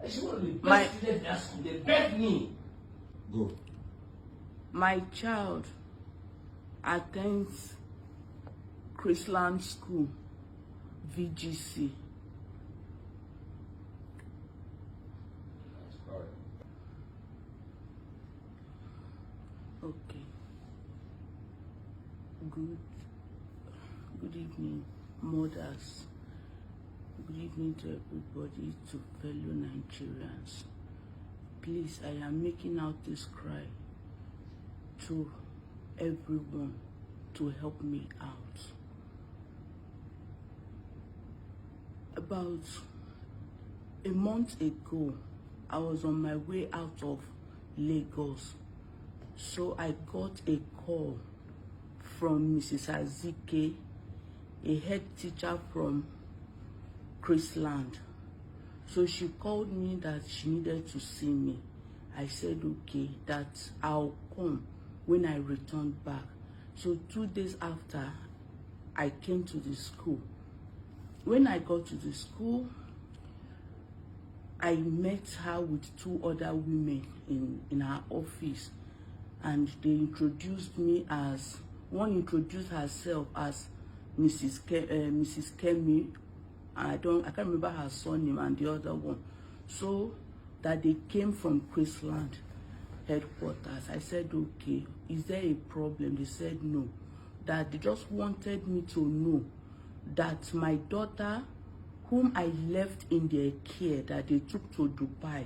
She's one of the best students in that school. They begged me. Go. My child attends Chrisland School, VGC. Okay. Good evening, mothers. Good evening to everybody, to fellow Nigerians. Please, I am making out this cry to everyone to help me out. About a month ago, I was on my way out of Lagos. So I got a call from Mrs. Azike, a head teacher from Chrisland. So she called me that she needed to see me. I said, okay, that I'll come when I return back. So 2 days after, I came to the school. When I got to the school, I met her with 2 other women in her office. And they introduced me as, one introduced herself as Mrs. Kemi. I can't remember her surname, and the other one. So that they came from Chrisland headquarters. I said, okay, is there a problem? They said no. That they just wanted me to know that my daughter, whom I left in their care, that they took to Dubai,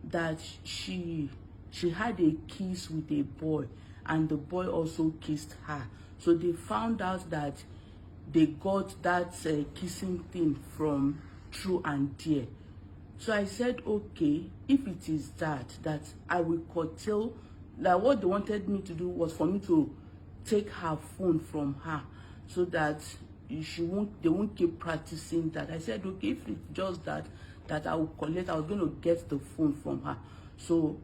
that she had a kiss with a boy, and the boy also kissed her. So they found out that they got that kissing thing from True and Dare. So I said, okay, if it is that I will curtail, that what they wanted me to do was for me to take her phone from her, so that they won't keep practicing that. I said, okay, if it's just that I will collect, I was going to get the phone from her. So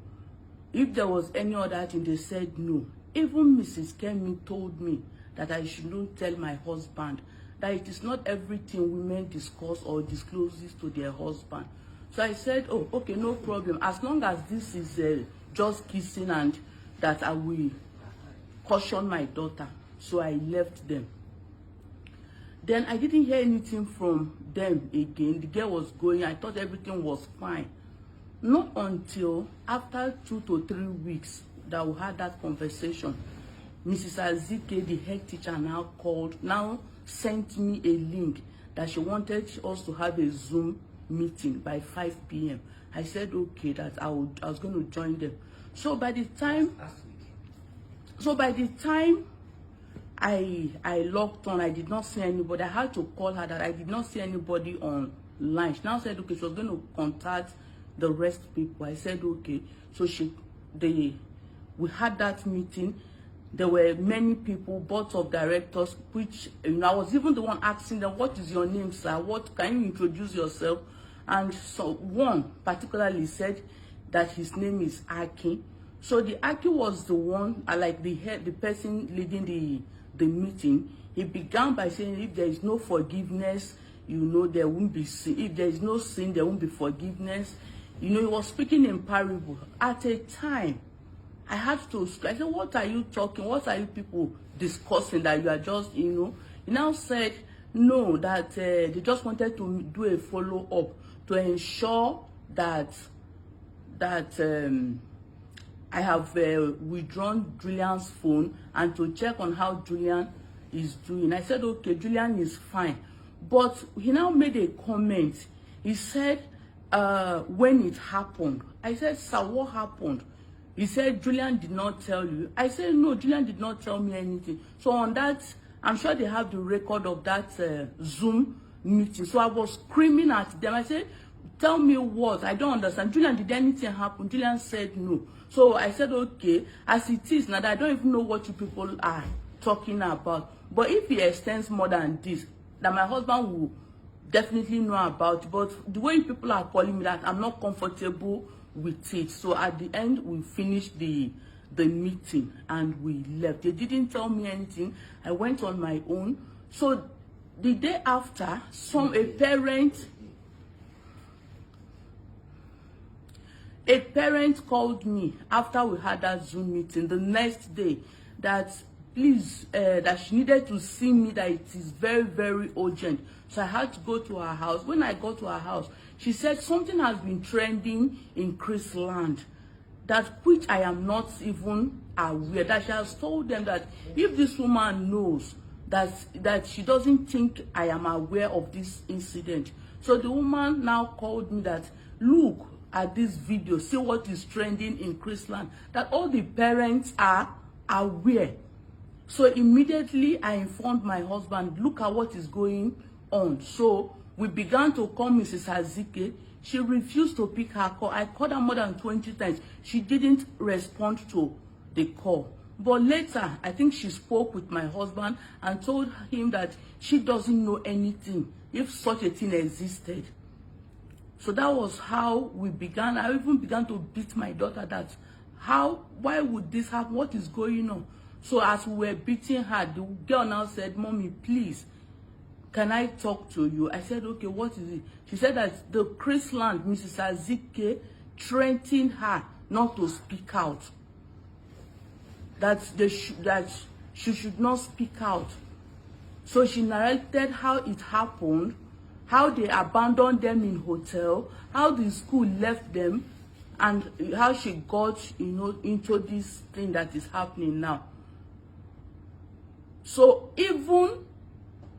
if there was any other thing, they said no. Even Mrs. Kemi told me that I shouldn't tell my husband, that it is not everything women discuss or discloses to their husband. So I said, oh, okay, no problem. As long as this is just kissing, and that I will caution my daughter. So I left them. Then I didn't hear anything from them again. The girl was going. I thought everything was fine. Not until after 2 to 3 weeks that we had that conversation, Mrs. Azike, the head teacher, now sent me a link that she wanted us to have a Zoom meeting by 5 p.m. I said, okay, that I was going to join them. So by the time I logged on, I did not see anybody. I had to call her that I did not see anybody online. She now said, okay, she was going to contact the rest people. I said, okay. So we had that meeting. There were many people, boards of directors, which, I was even the one asking them, what is your name, sir? What, can you introduce yourself? And so one particularly said that his name is Aki. So the Aki was the one, like the person leading the meeting. He began by saying, if there is no forgiveness, there won't be sin. If there is no sin, there won't be forgiveness. He was speaking in parable. At a time, I had to, I said, what are you talking? What are you people discussing that you are just, He now said, no, that they just wanted to do a follow-up to ensure that I have withdrawn Julian's phone and to check on how Julian is doing. I said, okay, Julian is fine. But he now made a comment. He said, when it happened, I said, sir, what happened? He said, Julian did not tell you. I said, no, Julian did not tell me anything. So on that, I'm sure they have the record of that Zoom meeting. So I was screaming at them. I said, tell me what? I don't understand. Julian, did anything happen? Julian said no. So I said, okay, as it is now, that I don't even know what you people are talking about. But if he extends more than this, that my husband will definitely know about. But the way people are calling me, that I'm not comfortable with it. So at the end, we finished the meeting and we left. They didn't tell me anything. I went on my own. So the day after, a parent A parent called me after we had that Zoom meeting the next day that please, that she needed to see me, that it is very, very urgent. So I had to go to her house. When I got to her house, she said something has been trending in Chrisland, that which I am not even aware, that she has told them that if this woman knows that she doesn't think I am aware of this incident. So the woman now called me that, look at this video, see what is trending in Chrisland, that all the parents are aware. So immediately I informed my husband, look at what is going on. So we began to call Mrs. Azike. She refused to pick her call. I called her more than 20 times. She didn't respond to the call. But later, I think she spoke with my husband and told him that she doesn't know anything if such a thing existed. So that was how we began. I even began to beat my daughter that, why would this happen? What is going on? So as we were beating her, the girl now said, Mommy, please, can I talk to you? I said, okay, what is it? She said that the Chrisland, Mrs. Azike, threatened her not to speak out. That she should not speak out. So she narrated how it happened, how they abandoned them in hotel, how the school left them, and how she got, into this thing that is happening now. So even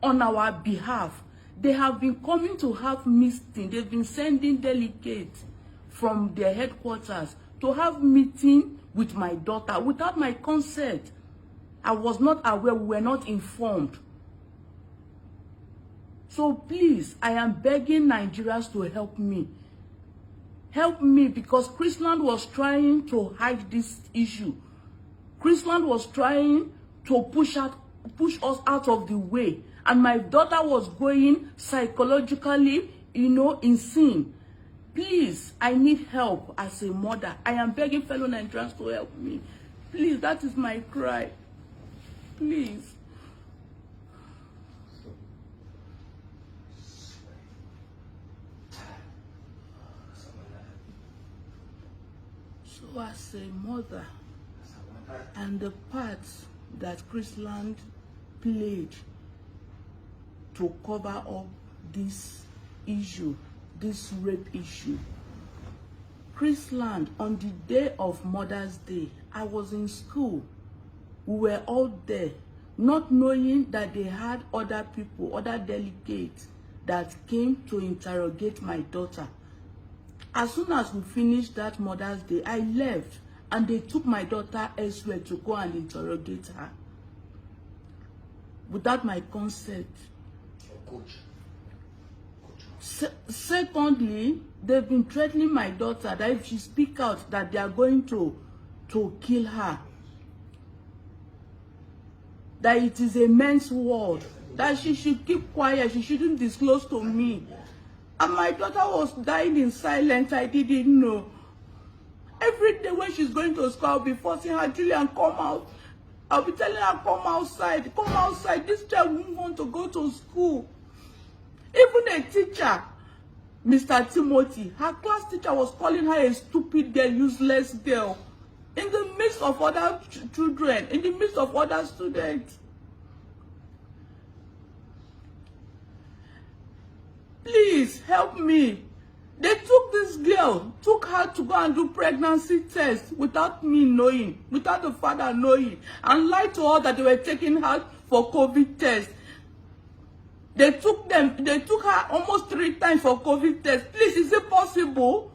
on our behalf, they have been coming to have meeting. They've been sending delegates from their headquarters to have meeting with my daughter without my consent. I was not aware, we were not informed. So please, I am begging Nigerians to help me. Help me, because Chrisland was trying to hide this issue. Chrisland was trying to push us out of the way. And my daughter was going psychologically, insane. Please, I need help as a mother. I am begging fellow Nigerians to help me. Please, that is my cry. Please. So as a mother, and the part that Chrisland played to cover up this issue, this rape issue. Chrisland, on the day of Mother's Day, I was in school. We were all there, not knowing that they had other people, other delegates that came to interrogate my daughter. As soon as we finished that Mother's Day, I left, and they took my daughter elsewhere to go and interrogate her without my consent. Secondly, they've been threatening my daughter that if she speaks out, that they are going to kill her. That it is a men's world. That she should keep quiet. She shouldn't disclose to me. And my daughter was dying in silence. I didn't know. Every day when she's going to school, I'll be forcing her, Julian, come out. I'll be telling her, come outside. Come outside. This child won't want to go to school. Even a teacher, Mr. Timothy, her class teacher was calling her a stupid girl, useless girl. In the midst of other children, in the midst of other students. Please help me. They took this girl, took her to go and do pregnancy tests without me knowing, without the father knowing, and lied to her that they were taking her for COVID test. They took her almost 3 times for COVID test. Please, is it possible?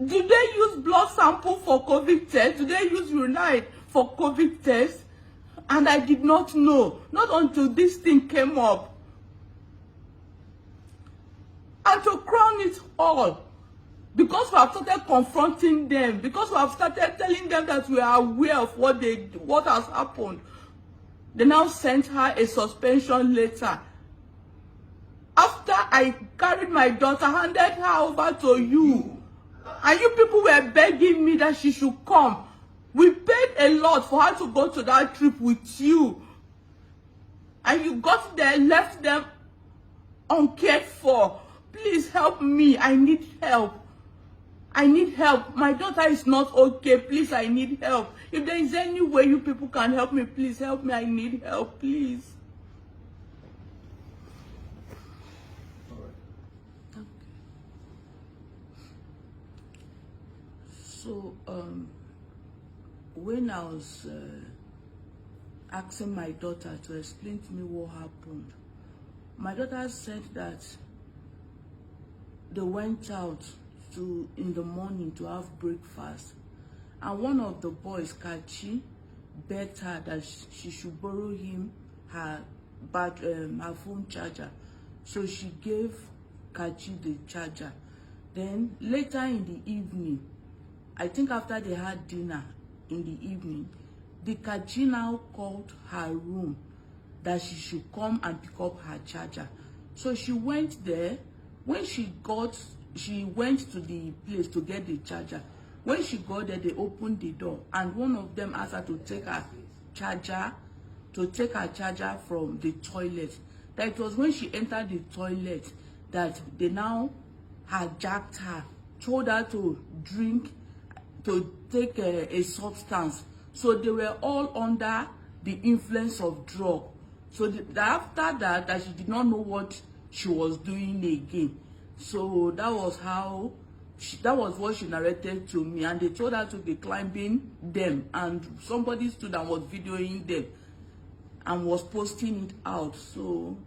Do they use blood sample for COVID test? Do they use urine for COVID test? And I did not know, not until this thing came up. And to crown it all, because we have started confronting them, because we have started telling them that we are aware of what has happened, they now sent her a suspension letter. After I carried my daughter, handed her over to you, and you people were begging me that she should come. We paid a lot for her to go to that trip with you. And you got there, left them uncared for. Please help me. I need help. I need help. My daughter is not okay. Please, I need help. If there is any way you people can help me, please help me. I need help, please. All right. Okay. So, when I was asking my daughter to explain to me what happened, my daughter said that they went out in the morning to have breakfast, and one of the boys, Kachi, begged her that she should borrow him her phone charger. So she gave Kachi the charger. Then later in the evening, I think after they had dinner in the evening, the Kachi now called her room that she should come and pick up her charger. So she went there. When she went to the place to get the charger. When she got there, they opened the door, and one of them asked her to take her charger from the toilet. That it was when she entered the toilet that they now hijacked her, told her to drink, to take a substance. So they were all under the influence of drug. So after that she did not know what she was doing again. So that was what she narrated to me, and they told her to be climbing them, and somebody stood and was videoing them and was posting it out. So